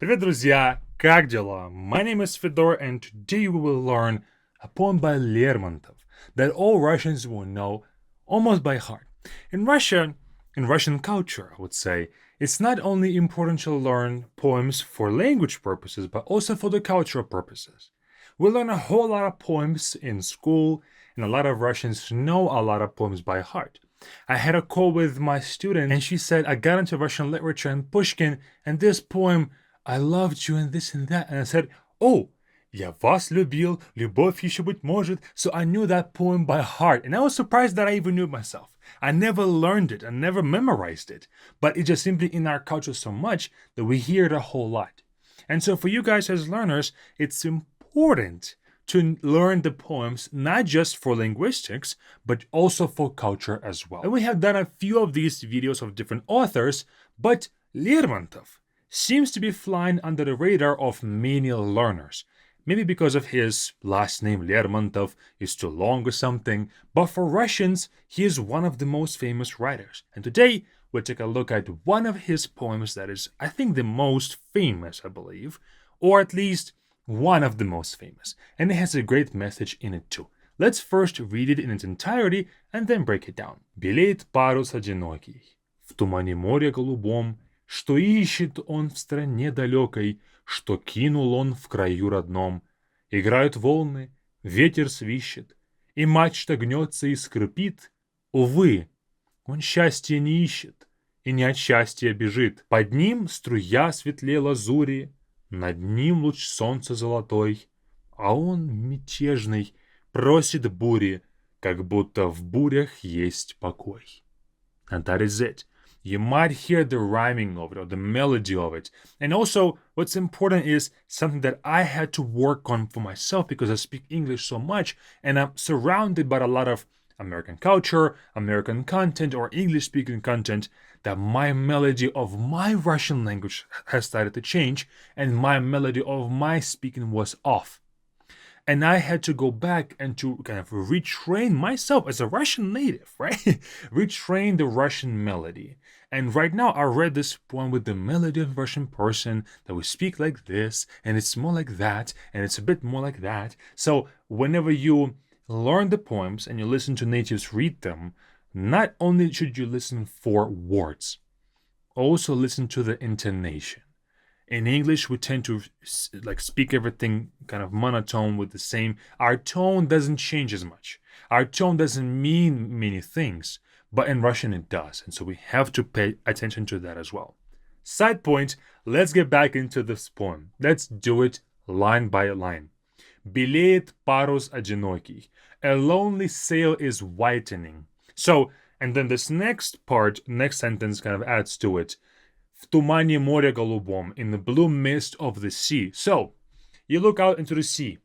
Привет, друзья! Как дела? My name is Fedor, and today we will learn a poem by Lermontov that all Russians will know almost by heart. In Russia, in Russian culture, I would say, it's not only important to learn poems for language purposes, but also for the cultural purposes. We learn a whole lot of poems in school, and a lot of Russians know a lot of poems by heart. I had a call with my student, and she said, I got into Russian literature and Pushkin, and this poem, I loved you and this and that. And I said, oh, я вас любил, любовь еще быть может. So I knew that poem by heart. And I was surprised that I even knew it myself. I never learned it, I never memorized it. But it's just simply in our culture so much that we hear it a whole lot. And so for you guys as learners, it's important to learn the poems not just for linguistics, but also for culture as well. And we have done a few of these videos of different authors, but Lermontov seems to be flying under the radar of many learners. Maybe because of his last name Lermontov is too long or something, but for Russians, he is one of the most famous writers. And today, we'll take a look at one of his poems that is, I think, the most famous, I believe, or at least one of the most famous. And it has a great message in it too. Let's first read it in its entirety and then break it down. Белеет парус одинокий, в тумане моря голубом, что ищет он в стране далекой, что кинул он в краю родном. Играют волны, ветер свищет, и мачта гнется и скрипит. Увы, он счастья не ищет, и не от счастья бежит. Под ним струя светлее лазури, над ним луч солнца золотой, а он мятежный, просит бури, как будто в бурях есть покой. And that is it. You might hear the rhyming of it or the melody of it. And also, what's important is something that I had to work on for myself because I speak English so much and I'm surrounded by a lot of American culture, American content, or English speaking content, that my melody of my Russian language has started to change and my melody of my speaking was off. And I had to go back and to kind of retrain myself as a Russian native, right? Retrain the Russian melody. And right now, I read this poem with the melody of a Russian person that we speak like this, and it's more like that, and it's a bit more like that. So whenever you learn the poems and you listen to natives read them, not only should you listen for words, also listen to the intonation. In English, we tend to like speak everything kind of monotone with the same. Our tone doesn't change as much. Our tone doesn't mean many things, but in Russian it does. And so we have to pay attention to that as well. Side point, let's get back into this poem. Let's do it line by line. Белеет парус одинокий. A lonely sail is whitening. So, and then this next part, next sentence kind of adds to it. В тумане моря голубом, in the blue mist of the sea. So, you look out into the sea.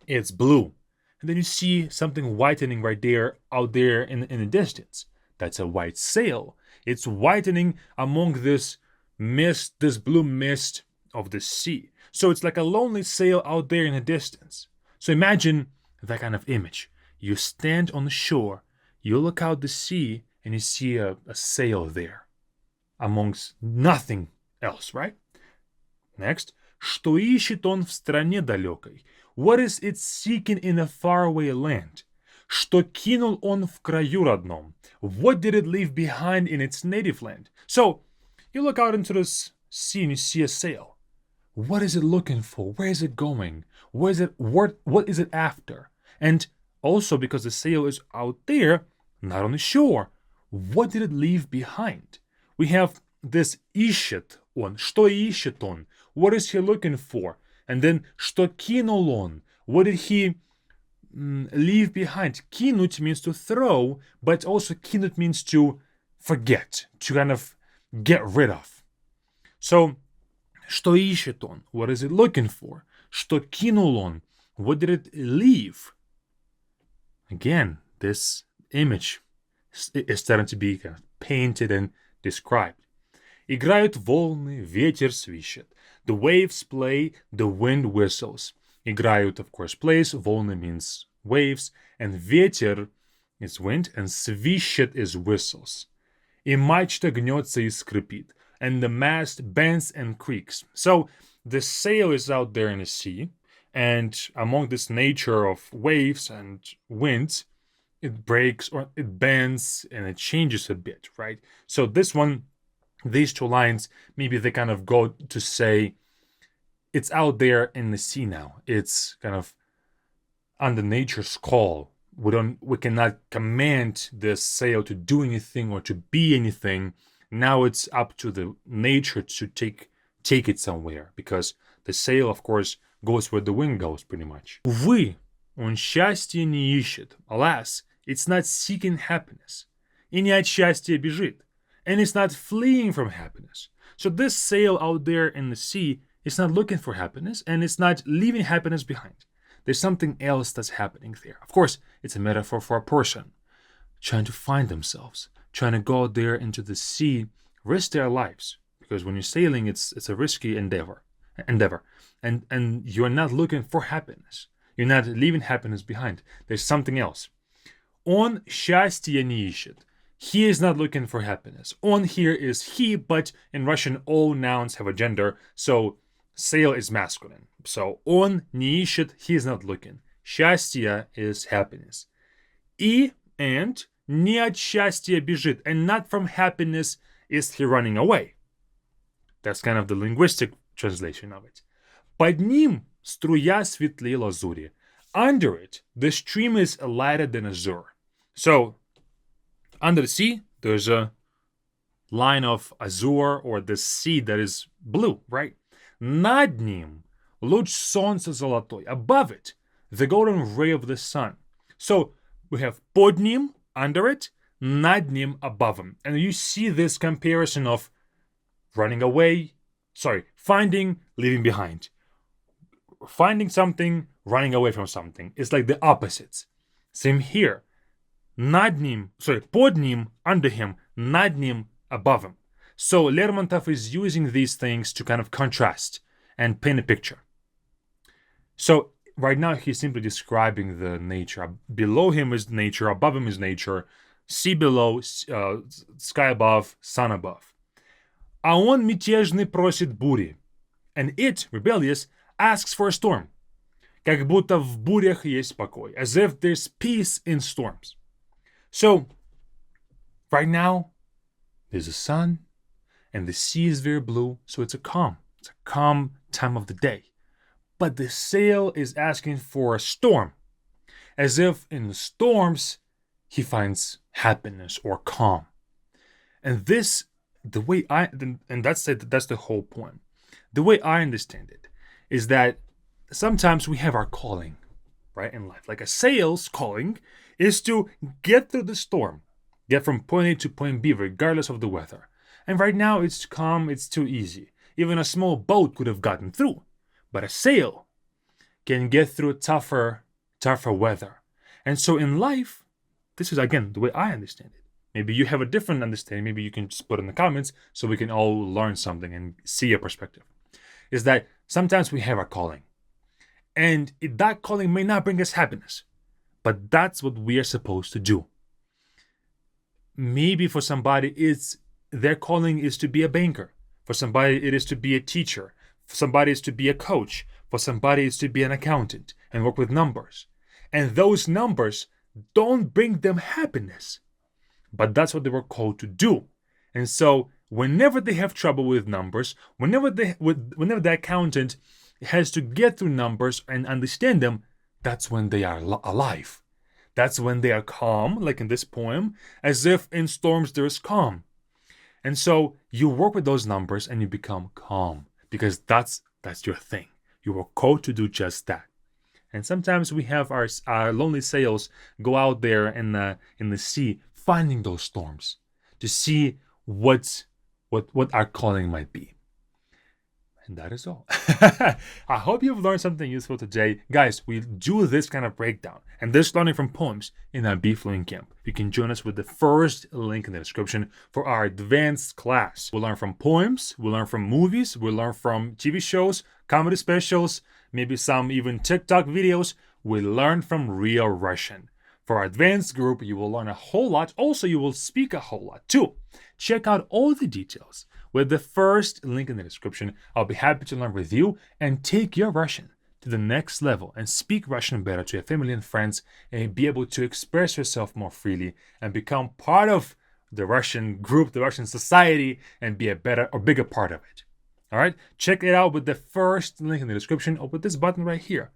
It's blue. And then you see something whitening right there, out there in the distance. That's a white sail. It's whitening among this mist, this blue mist of the sea. So it's like a lonely sail out there in the distance. So imagine that kind of image. You stand on the shore, you look out the sea, and you see a sail there amongst nothing else, right? Next. Что ищет он в стране далекой? What is it seeking in a faraway land? Что кинул он в краю родном? What did it leave behind in its native land? So, you look out into this sea and you see a sail. What is it looking for? Where is it going? Where is it? What is it after? And also because the sail is out there, not on the shore, what did it leave behind? We have this ищет он. Что ищет он? What is he looking for? And then что кинул он? What did he leave behind? Кинуть means to throw, but also кинуть means to forget, to kind of get rid of. So, что ищет он? What is it looking for? Что кинул он? What did it leave? Again, this image is starting to be kind of painted and described. Играют волны, ветер свищет. The waves play, the wind whistles. Играют, of course, plays. Волны means waves. And ветер is wind. And свищет is whistles. И мачта гнется и скрипит. and the mast bends and creaks. So the sail is out there in the sea, and among this nature of waves and winds, it breaks or it bends and it changes a bit, right? So these two lines, maybe they kind of go to say it's out there in the sea now. It's kind of under nature's call. We cannot command the sail to do anything or to be anything. Now it's up to the nature to take it somewhere, because the sail, of course, goes where the wind goes, pretty much. Увы, он счастья не ищет. Alas, it's not seeking happiness. И не от счастья бежит. And it's not fleeing from happiness. So this sail out there in the sea is not looking for happiness, and it's not leaving happiness behind. There's something else that's happening there. Of course, it's a metaphor for a person trying to find themselves, trying to go out there into the sea, risk their lives. Because when you're sailing, it's a risky endeavor. And you're not looking for happiness. You're not leaving happiness behind. There's something else. Он счастья не ищет. He is not looking for happiness. On here is he, but in Russian, all nouns have a gender, so sail is masculine. So он не ищет, he is not looking. Счастье is happiness. И and не от счастья бежит, and not from happiness is he running away. That's kind of the linguistic translation of it. Под ним струя светлей лазури. Under it, the stream is lighter than azure. So, under the sea, there's a line of azure, or the sea that is blue, right? Над ним луч солнца золотой. Above it, the golden ray of the sun. So, we have под ним, under it, над ним, above him. And you see this comparison of finding, leaving behind. Finding something, running away from something. It's like the opposites. Same here. Под ним, under him, над ним, above him. So Lermontov is using these things to kind of contrast and paint a picture. So right now he's simply describing the nature. Below him is nature, above him is nature, sea below, sky above, sun above. А он мятежный просит бури. And it, rebellious, asks for a storm. Как будто в бурях есть покой. As if there's peace in storms. So, right now, there's a sun, and the sea is very blue, so it's a calm time of the day. But the sail is asking for a storm, as if in the storms, he finds happiness or calm. And this, that's the whole point. The way I understand it is that sometimes we have our calling, right, in life. Like a sail's calling is to get through the storm, get from point A to point B, regardless of the weather. And right now it's calm, it's too easy. Even a small boat could have gotten through. But a sail can get through tougher weather. And so in life, this is, again, the way I understand it. Maybe you have a different understanding. Maybe you can just put in the comments so we can all learn something and see a perspective. Is that sometimes we have our calling. And that calling may not bring us happiness. But that's what we are supposed to do. Maybe for somebody, their calling is to be a banker. For somebody, it is to be a teacher. For somebody, it's to be a coach. For somebody, it's to be an accountant and work with numbers. And those numbers don't bring them happiness. But that's what they were called to do. And so whenever they have trouble with numbers, whenever the accountant has to get through numbers and understand them, that's when they are alive. That's when they are calm, like in this poem, as if in storms there is calm. And so you work with those numbers and you become calm, because that's your thing. You were called to do just that. And sometimes we have our lonely sails go out there in the sea, finding those storms to see what our calling might be. And that is all. I hope you've learned something useful today. Guys, we do this kind of breakdown and this learning from poems in our Be Fluent Camp. You can join us with the first link in the description for our advanced class. We'll learn from poems, we'll learn from movies, we'll learn from TV shows, comedy specials, maybe some even TikTok videos. We learn from real Russian. For our advanced group, you will learn a whole lot. Also, you will speak a whole lot too. Check out all the details with the first link in the description. I'll be happy to learn with you and take your Russian to the next level and speak Russian better to your family and friends and be able to express yourself more freely and become part of the Russian group, the Russian society, and be a better or bigger part of it. All right, check it out with the first link in the description or with this button right here.